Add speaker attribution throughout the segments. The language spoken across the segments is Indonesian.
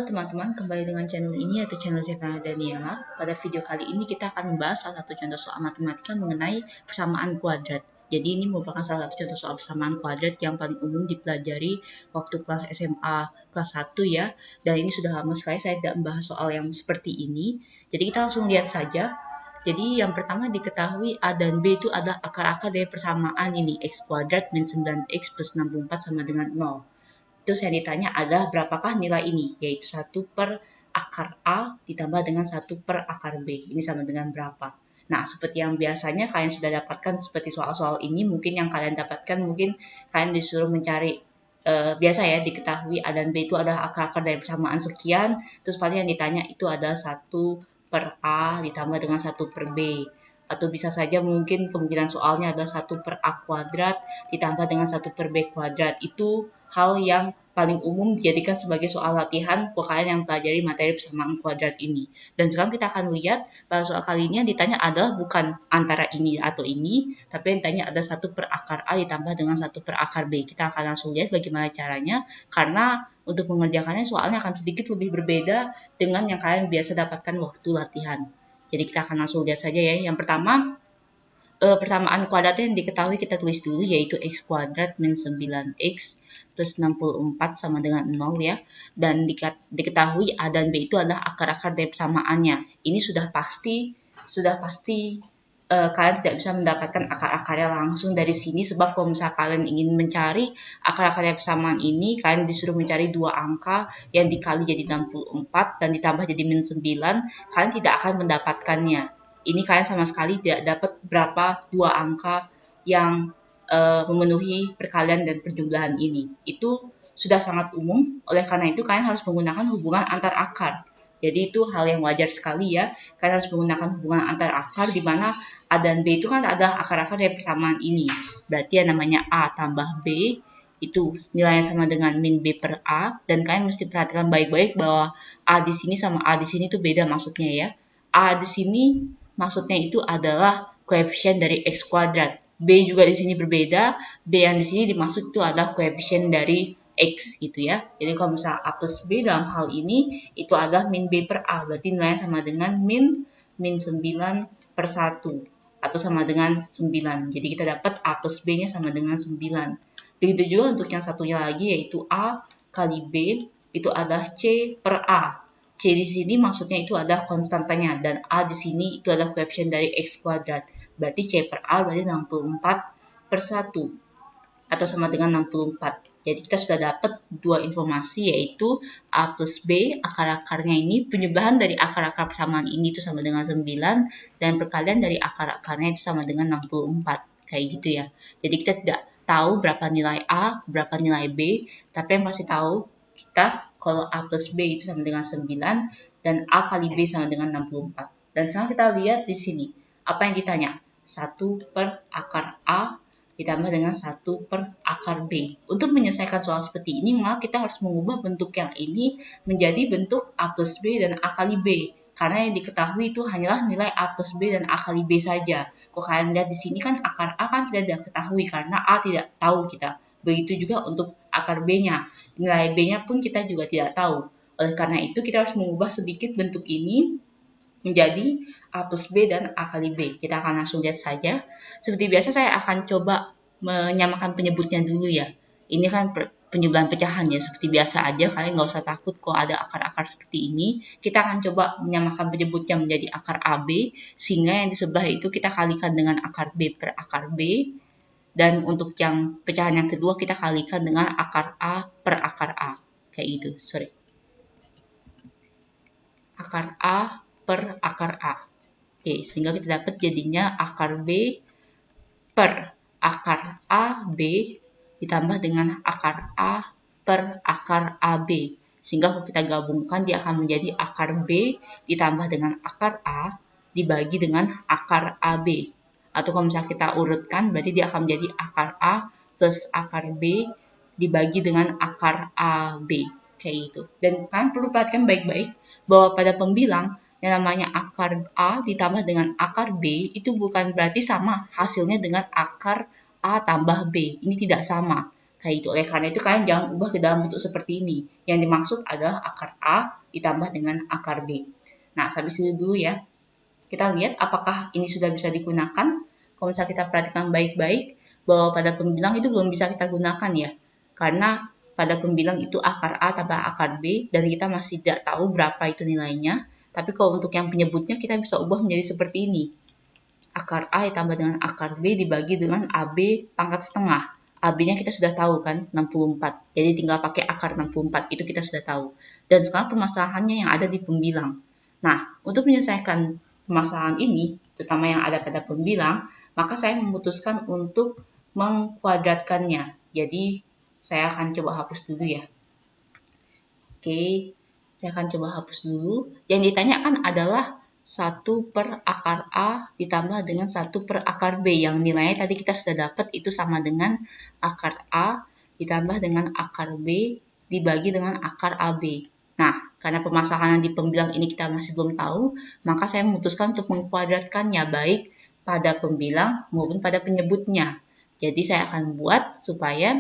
Speaker 1: Halo teman-teman, kembali dengan channel ini yaitu channel Zevana Daniela. Pada video kali ini kita akan membahas salah satu contoh soal matematika mengenai persamaan kuadrat. Jadi ini merupakan salah satu contoh soal persamaan kuadrat yang paling umum dipelajari waktu kelas SMA kelas 1 ya. Dan ini sudah lama sekali saya tidak membahas soal yang seperti ini. Jadi kita langsung lihat saja. Jadi yang pertama diketahui A dan B itu adalah akar-akar dari persamaan ini. X kuadrat min 9x plus 64 sama dengan 0. Terus yang ditanya adalah berapakah nilai ini, yaitu 1 per akar A ditambah dengan 1 per akar B. Ini sama dengan berapa? Nah, seperti yang biasanya kalian sudah dapatkan seperti soal-soal ini, mungkin yang kalian dapatkan, mungkin kalian disuruh mencari, biasa ya, diketahui A dan B itu adalah akar-akar dari persamaan sekian, terus paling yang ditanya itu adalah 1 per A ditambah dengan 1 per B. Atau bisa saja mungkin kemungkinan soalnya adalah 1 per A kuadrat ditambah dengan 1 per B kuadrat. Itu hal yang paling umum dijadikan sebagai soal latihan buat kalian yang pelajari materi persamaan kuadrat ini. Dan sekarang kita akan lihat pada soal kali ini yang ditanya adalah bukan antara ini atau ini, tapi yang ditanya ada 1 per akar A ditambah dengan 1 per akar B. Kita akan langsung lihat bagaimana caranya, karena untuk mengerjakannya soalnya akan sedikit lebih berbeda dengan yang kalian biasa dapatkan waktu latihan. Jadi kita akan langsung lihat saja ya. Yang pertama, persamaan kuadratnya yang diketahui kita tulis dulu, yaitu x kuadrat min 9x plus 64 sama dengan 0 ya. Dan diketahui A dan B itu adalah akar-akar dari persamaannya. Ini sudah pasti kalian tidak bisa mendapatkan akar-akarnya langsung dari sini, sebab kalau misalnya kalian ingin mencari akar-akar dari persamaan ini, kalian disuruh mencari dua angka yang dikali jadi 64 dan ditambah jadi min 9, kalian tidak akan mendapatkannya. Ini kalian sama sekali tidak dapat berapa dua angka yang memenuhi perkalian dan perjumlahan ini. Itu sudah sangat umum, oleh karena itu kalian harus menggunakan hubungan antar akar. Jadi itu hal yang wajar sekali ya, kalian harus menggunakan hubungan antar akar di mana A dan B itu kan ada akar-akar dari persamaan ini. Berarti yang namanya A tambah B itu nilainya sama dengan min B per A, dan kalian mesti perhatikan baik-baik bahwa A di sini sama A di sini itu beda maksudnya ya. A di sini maksudnya itu adalah koefisien dari X kuadrat. B juga di sini berbeda, B yang di sini dimaksud itu adalah koefisien dari X gitu ya. Jadi kalau misalnya A plus B dalam hal ini itu adalah min B per A, berarti nilainya sama dengan min 9 per 1 atau sama dengan 9. Jadi kita dapat A plus B nya sama dengan 9. Begitu juga untuk yang satunya lagi, yaitu A kali B itu adalah C per A. C di sini maksudnya itu adalah konstantanya, dan A di sini itu adalah koefisien dari X kuadrat. Berarti C per A berarti 64 per 1 atau sama dengan 64. Jadi kita sudah dapat dua informasi, yaitu A plus B, akar-akarnya ini, penjumlahan dari akar-akar persamaan ini itu sama dengan 9, dan perkalian dari akar-akarnya itu sama dengan 64. Kayak gitu ya. Jadi kita tidak tahu berapa nilai A, berapa nilai B, tapi yang pasti tahu kita kalau A plus B itu sama dengan 9, dan A kali B sama dengan 64. Dan sekarang kita lihat di sini, apa yang ditanya? 1 per akar A ditambah dengan 1 per akar B. Untuk menyelesaikan soal seperti ini, maka kita harus mengubah bentuk yang ini menjadi bentuk A plus B dan A kali B. Karena yang diketahui itu hanyalah nilai A plus B dan A kali B saja. Kalau kalian lihat di sini kan akar A kan tidak diketahui karena A tidak tahu kita. Begitu juga untuk akar B-nya. Nilai B-nya pun kita juga tidak tahu. Oleh karena itu kita harus mengubah sedikit bentuk ini menjadi A plus B dan A kali B. Kita akan langsung lihat saja. Seperti biasa saya akan coba menyamakan penyebutnya dulu ya. Ini kan penjumlahan pecahan ya, seperti biasa aja, kalian nggak usah takut kok ada akar-akar seperti ini. Kita akan coba menyamakan penyebutnya menjadi akar AB, sehingga yang di sebelah itu kita kalikan dengan akar B per akar B. Dan untuk yang pecahan yang kedua kita kalikan dengan akar A per akar A. Kayak gitu, sorry. Akar A per akar A. Oke, sehingga kita dapat jadinya akar B per akar AB ditambah dengan akar A per akar AB. Sehingga kalau kita gabungkan dia akan menjadi akar B ditambah dengan akar A dibagi dengan akar AB. Atau kalau misalnya kita urutkan, berarti dia akan menjadi akar A plus akar B dibagi dengan akar AB. Kayak gitu. Dan kalian perlu perhatikan baik-baik bahwa pada pembilang yang namanya akar A ditambah dengan akar B itu bukan berarti sama hasilnya dengan akar A tambah B. Ini tidak sama. Kayak itu. Oleh karena itu kalian jangan ubah ke dalam bentuk seperti ini. Yang dimaksud adalah akar A ditambah dengan akar B. Nah, sampai sini dulu ya. Kita lihat apakah ini sudah bisa digunakan. Kalau misalnya kita perhatikan baik-baik, bahwa pada pembilang itu belum bisa kita gunakan ya. Karena pada pembilang itu akar A tambah akar B, dan kita masih tidak tahu berapa itu nilainya. Tapi kalau untuk yang penyebutnya, kita bisa ubah menjadi seperti ini. Akar A ditambah dengan akar B dibagi dengan AB pangkat setengah. AB-nya kita sudah tahu kan, 64. Jadi tinggal pakai akar 64, itu kita sudah tahu. Dan sekarang permasalahannya yang ada di pembilang. Nah, untuk menyelesaikan permasalahan ini, terutama yang ada pada pembilang, maka saya memutuskan untuk mengkuadratkannya. Jadi, saya akan coba hapus dulu ya. Oke, saya akan coba hapus dulu. Yang ditanyakan adalah 1 per akar A ditambah dengan 1 per akar B. Yang nilainya tadi kita sudah dapat itu sama dengan akar A ditambah dengan akar B dibagi dengan akar AB. Nah, karena permasalahan di pembilang ini kita masih belum tahu, maka saya memutuskan untuk mengkuadratkannya baik pada pembilang maupun pada penyebutnya. Jadi saya akan buat supaya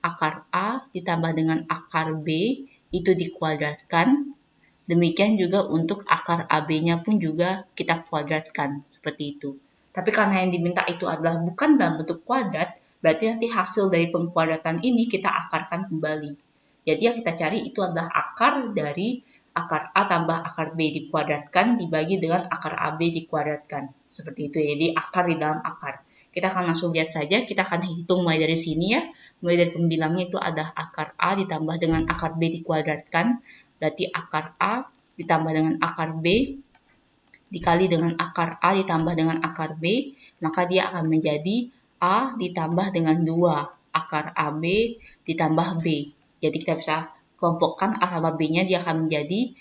Speaker 1: akar A ditambah dengan akar B itu dikuadratkan. Demikian juga untuk akar AB-nya pun juga kita kuadratkan, seperti itu. Tapi karena yang diminta itu adalah bukan dalam bentuk kuadrat, berarti nanti hasil dari pengkuadratan ini kita akarkan kembali. Jadi yang kita cari itu adalah akar dari akar A tambah akar B dikuadratkan dibagi dengan akar AB dikuadratkan. Seperti itu, jadi akar di dalam akar. Kita akan langsung lihat saja, kita akan hitung mulai dari sini ya. Mulai dari pembilangnya itu ada akar A ditambah dengan akar B dikuadratkan. Berarti akar A ditambah dengan akar B dikali dengan akar A ditambah dengan akar B, maka dia akan menjadi A ditambah dengan 2 akar AB ditambah B. Jadi kita bisa kelompokkan A sama B-nya, dia akan menjadi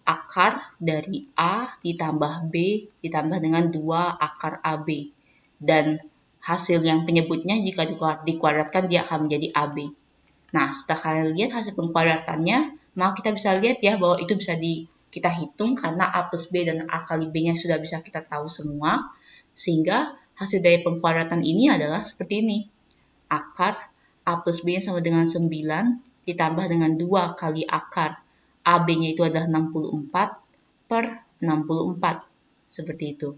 Speaker 1: akar dari A ditambah B ditambah dengan 2 akar AB. Dan hasil yang penyebutnya jika dikuadratkan dia akan menjadi AB. Nah, setelah kalian lihat hasil pengkuadratannya, maka kita bisa lihat ya bahwa itu bisa kita hitung karena A plus B dan A kali B-nya sudah bisa kita tahu semua. Sehingga hasil dari pengkuadratan ini adalah seperti ini. Akar A plus B-nya sama dengan 9 ditambah dengan 2 kali akar AB-nya itu adalah 64 per 64. Seperti itu.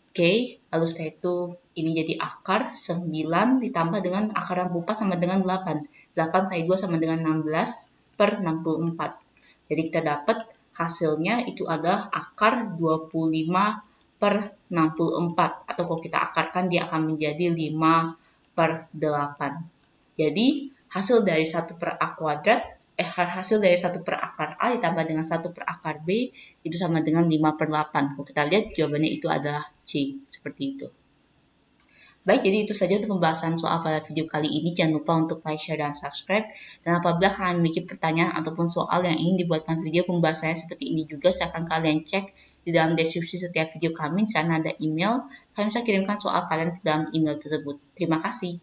Speaker 1: Oke, lalu setelah itu ini jadi akar 9 ditambah dengan akar 64 sama dengan 8. 8 kali 2 sama dengan 16 per 64. Jadi kita dapat hasilnya itu adalah akar 25 per 64. Atau kalau kita akarkan dia akan menjadi 5 per 8. Jadi hasil dari 1 per A kuadrat, hasil dari 1 per akar A ditambah dengan 1 per akar B itu sama dengan 5 per 8. Kalau kita lihat jawabannya itu adalah C. Seperti itu. Baik, jadi itu saja untuk pembahasan soal pada video kali ini. Jangan lupa untuk like, share, dan subscribe. Dan apabila kalian memiliki pertanyaan ataupun soal yang ingin dibuatkan video pembahasannya seperti ini juga, silakan kalian cek di dalam deskripsi setiap video kami. Di sana ada email. Kalian bisa kirimkan soal kalian ke dalam email tersebut. Terima kasih.